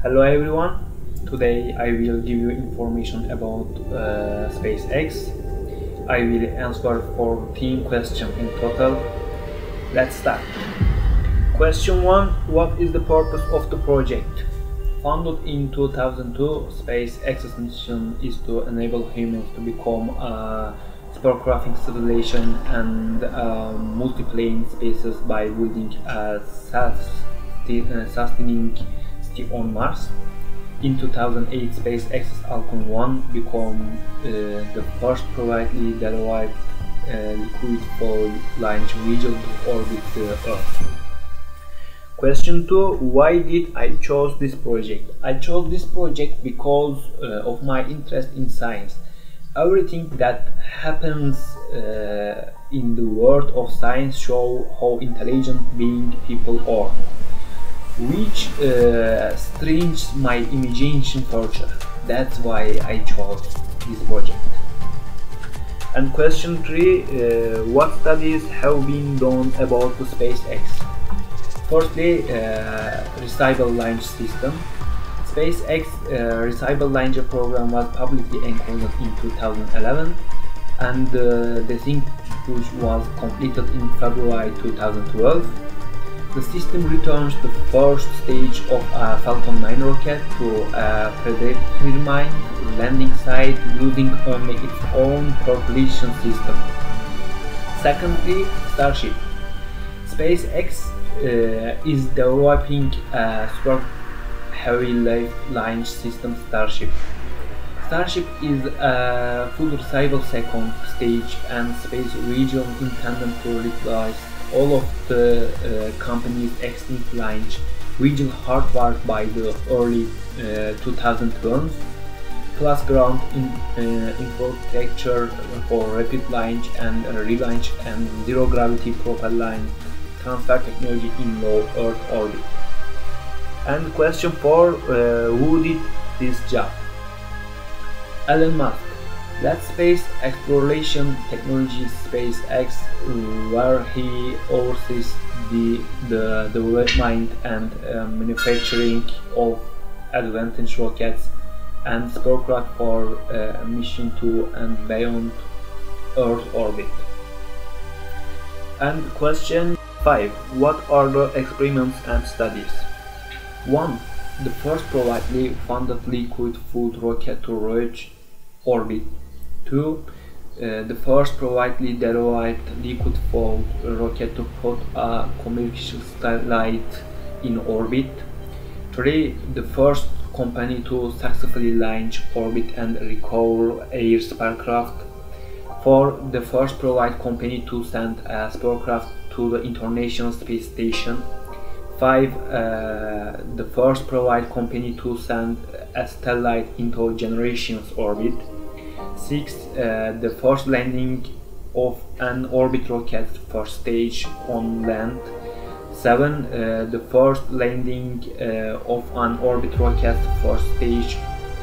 Hello everyone, today I will give you information about SpaceX. I will answer 14 questions in total. Let's start. Question 1. What is the purpose of the project? Founded in 2002, SpaceX's mission is to enable humans to become spacecraft civilization and multi-plane spaces by building a sustaining city on Mars. In 2008, SpaceX's Falcon 1 became the first privately derived liquid fuel launch vehicle to orbit the Earth. Question 2. Why did I choose this project? I chose this project because of my interest in science. Everything that happens in the world of science shows how intelligent beings people are, which strengthens my imagination further. That's why I chose this project. And question 3. What studies have been done about the SpaceX? Firstly, Reusable launch system. SpaceX Reusable launcher program was publicly announced in 2011, and the thing push was completed in February 2012. The system returns the first stage of a Falcon 9 rocket to a predetermined landing site using only its own propulsion system. Secondly, Starship. SpaceX is developing a super heavy launch system, Starship. Starship is a full reusable second stage and space region intended to replace all of the company's extinct launch vehicle hardwired by the early 2010s, plus ground infrastructure for rapid launch and relaunch and zero gravity propellant transfer technology in low Earth orbit. And question 4. Who did this job? Elon Musk. That space exploration technology SpaceX, where he oversees the development and manufacturing of advanced rockets and spacecraft for mission to and beyond Earth orbit. And question 5. What are the experiments and studies? 1. The first privately funded liquid fueled rocket to reach orbit. 2. The first privately derived liquid fueled rocket to put a commercial satellite in orbit. 3. The first company to successfully launch, orbit and recover air spacecraft. 4. The first private company to send a spacecraft to the International Space Station. 5. The first private company to send a satellite into generations orbit. 6. The first landing of an orbit rocket first stage on land. 7. The first landing of an orbit rocket first stage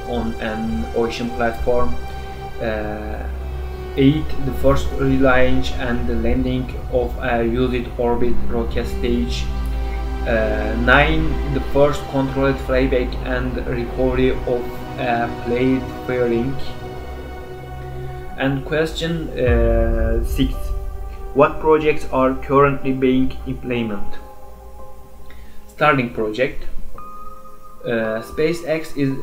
on an ocean platform. 8. The first relaunch and the landing of a used orbit rocket stage. 9. The first controlled flyback and recovery of a plate fairing. And question 6. What projects are currently being implemented? Starlink Project. SpaceX is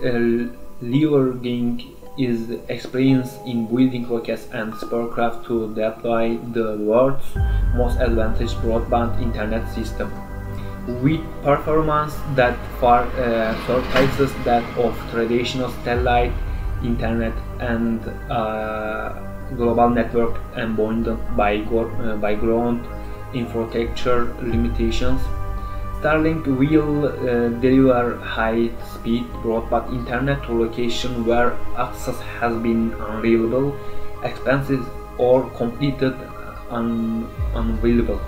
leveraging its experience in building rockets and spacecraft to deploy the world's most advanced broadband internet system, with performance that far surpasses that of traditional satellite internet and global network abandoned by ground infrastructure limitations. Starlink will deliver high-speed broadband internet to locations where access has been unreliable, expensive, or completely unavailable.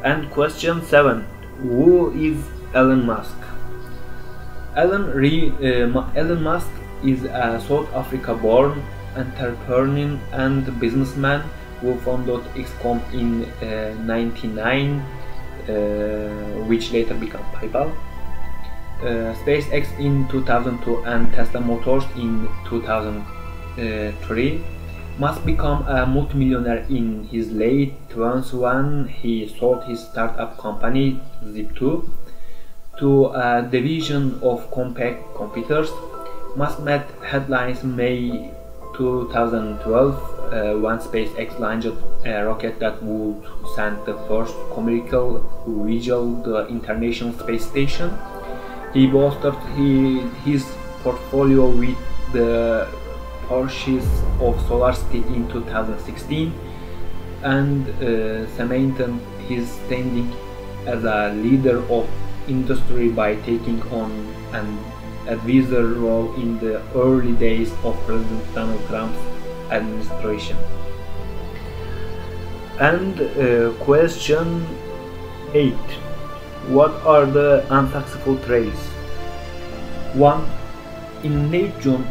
And question 7. Who is Elon Musk? Elon Musk is a South Africa-born entrepreneur and businessman who founded XCOM in 1999, which later became PayPal. SpaceX in 2002 and Tesla Motors in 2003. Musk became a multimillionaire in his late 20s when he sold his startup company Zip2 to a division of Compaq Computers. Musk made headlines May 2012 when SpaceX launched a rocket that would send the first commercial vehicle to the International Space Station. He boosted his portfolio with the purchase of SolarCity in 2016 and cemented his standing as a leader of industry by taking on an advisor role in the early days of President Donald Trump's administration. And question 8. What are the unsuccessful trades? 1. In late June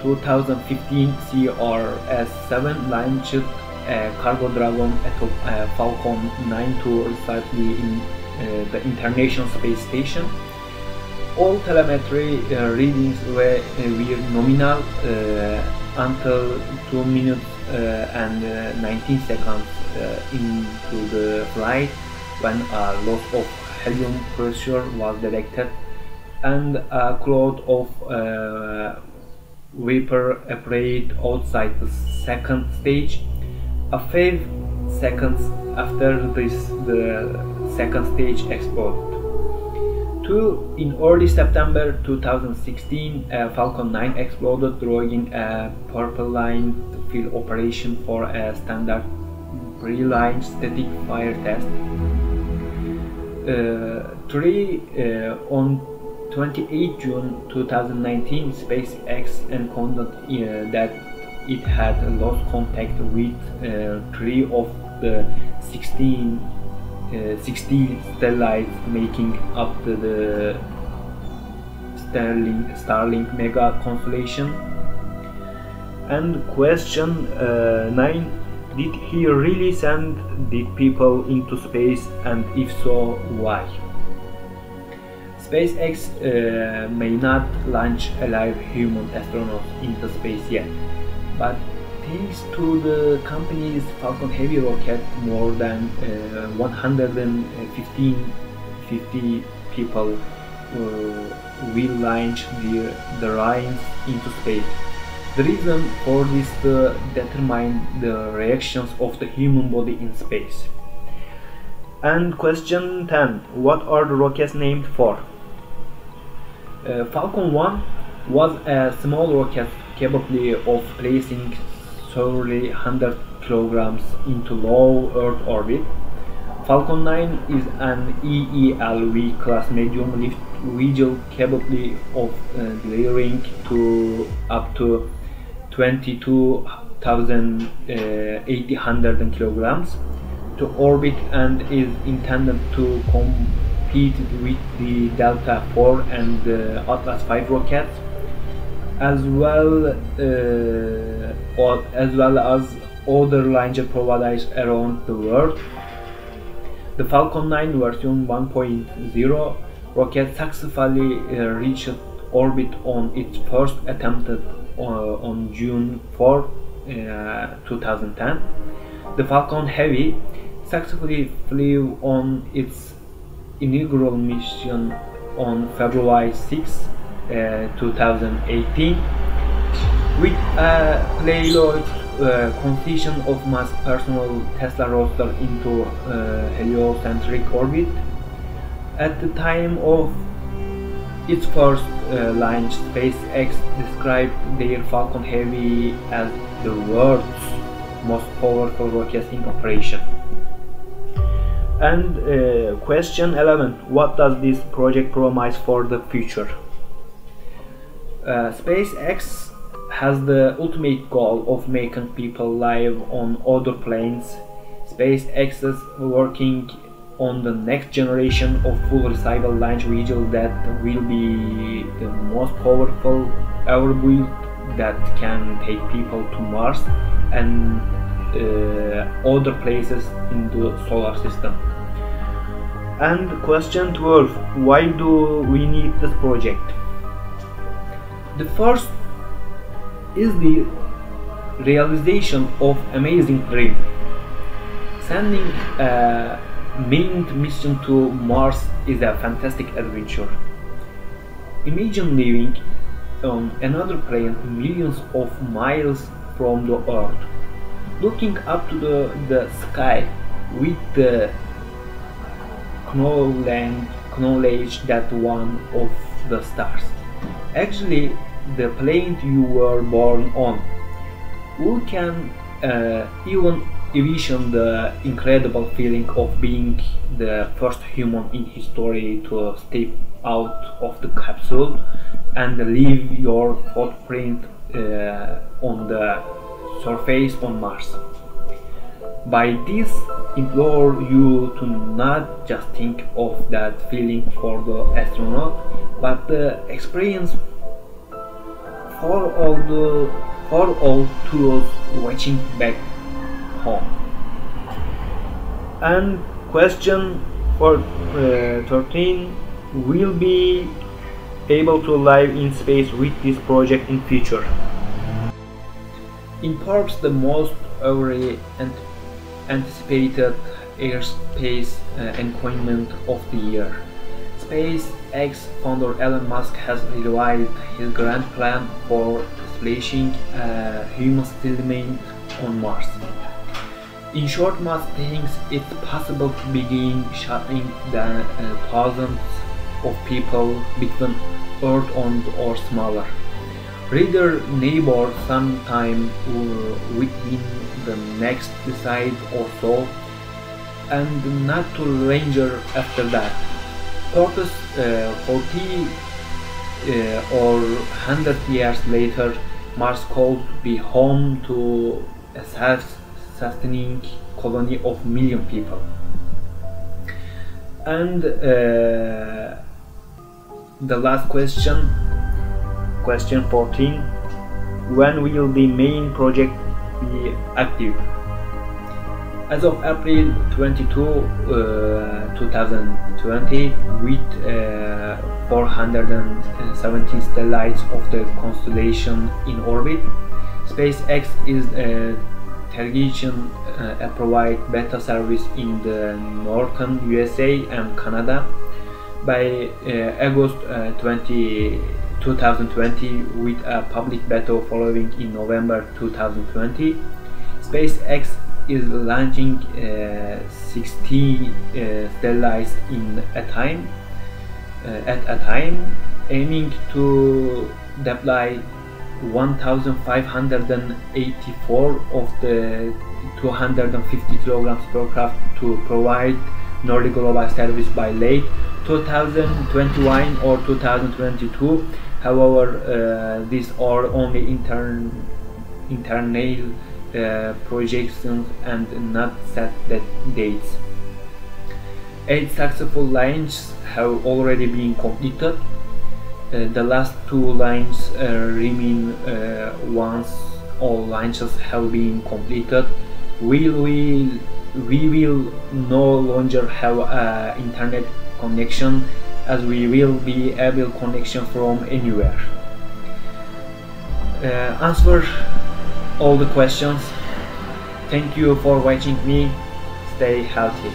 2015, CRS-7 launched a Cargo Dragon at Falcon 9 to resupply in the International Space Station. All telemetry readings were nominal until 2 minutes and 19 seconds into the flight, when a loss of helium pressure was detected and a cloud of vapor appeared outside the second stage. A few seconds after this, the second stage exploded. 2. In early September 2016, Falcon 9 exploded during a purple-line field operation for a standard pre-line static fire test. 3. On 28 June 2019, SpaceX encountered that it had lost contact with 3 of the 60 satellites making up the Starlink mega constellation. And question 9. Did he really send the people into space, and if so, why? SpaceX may not launch a live human astronaut into space yet, but thanks to the company's Falcon Heavy rocket, more than 150 people will launch the Rhines into space. The reason for this to determine the reactions of the human body in space. And question 10. What are the rockets named for? Falcon 1 was a small rocket capable of placing several 100 kilograms into low Earth orbit. Falcon 9 is an EELV class medium lift vehicle capable of delivering to up to 22,800 kilograms to orbit and is intended to compete with the Delta IV and the Atlas V rockets, as well as other launch providers around the world. The Falcon 9 version 1.0 rocket successfully reached orbit on its first attempt on June 4, 2010. The Falcon Heavy successfully flew on its inaugural mission on February 6, 2018, with a payload completion of Musk's personal Tesla Roadster into heliocentric orbit. At the time of its first launch, SpaceX described their Falcon Heavy as the world's most powerful rocket in operation. And question 11. What does this project promise for the future? SpaceX has the ultimate goal of making people live on other planes. SpaceX is working on the next generation of full reusable launch vehicle that will be the most powerful ever built, that can take people to Mars and other places in the solar system. And question 12. Why do we need this project? The first is the realization of amazing dream. Sending a manned mission to Mars is a fantastic adventure. Imagine living on another planet millions of miles from the Earth, looking up to the sky with the knowledge that one of the stars, actually the planet you were born on. We can even envision the incredible feeling of being the first human in history to step out of the capsule and leave your footprint on the surface on Mars. By this, implore you to not just think of that feeling for the astronaut, but the experience for all those watching back home. And question for 13. Will be able to live in space with this project in future? In perhaps the most overly anticipated airspace encounter of the year, SpaceX founder Elon Musk has revealed his grand plan for establishing a human settlement on Mars. In short, Musk thinks it's possible to begin shuttling the thousands of people between Earth and or smaller, rather neighbor sometime within the next decade or so, and not to linger after that. Perhaps 40 or 100 years later, Mars could be home to a self-sustaining colony of million people. And the last question, question 14. When will the main project be active? As of April 22, 2020, with 417 satellites of the constellation in orbit, SpaceX is targeting a provide beta service in the northern USA and Canada by August 2020, with a public beta following in November 2020. SpaceX is launching 60 satellites at a time, aiming to deploy 1,584 of the 250 kilograms spacecraft to provide Nordic global service by late 2021 or 2022. However, these are only internal projections and not set dates. 8 successful launches have already been completed. The last 2 launches remain once all launches have been completed. We will no longer have an internet connection, as we will be able connection from anywhere. Answer all the questions. Thank you for watching me. Stay healthy.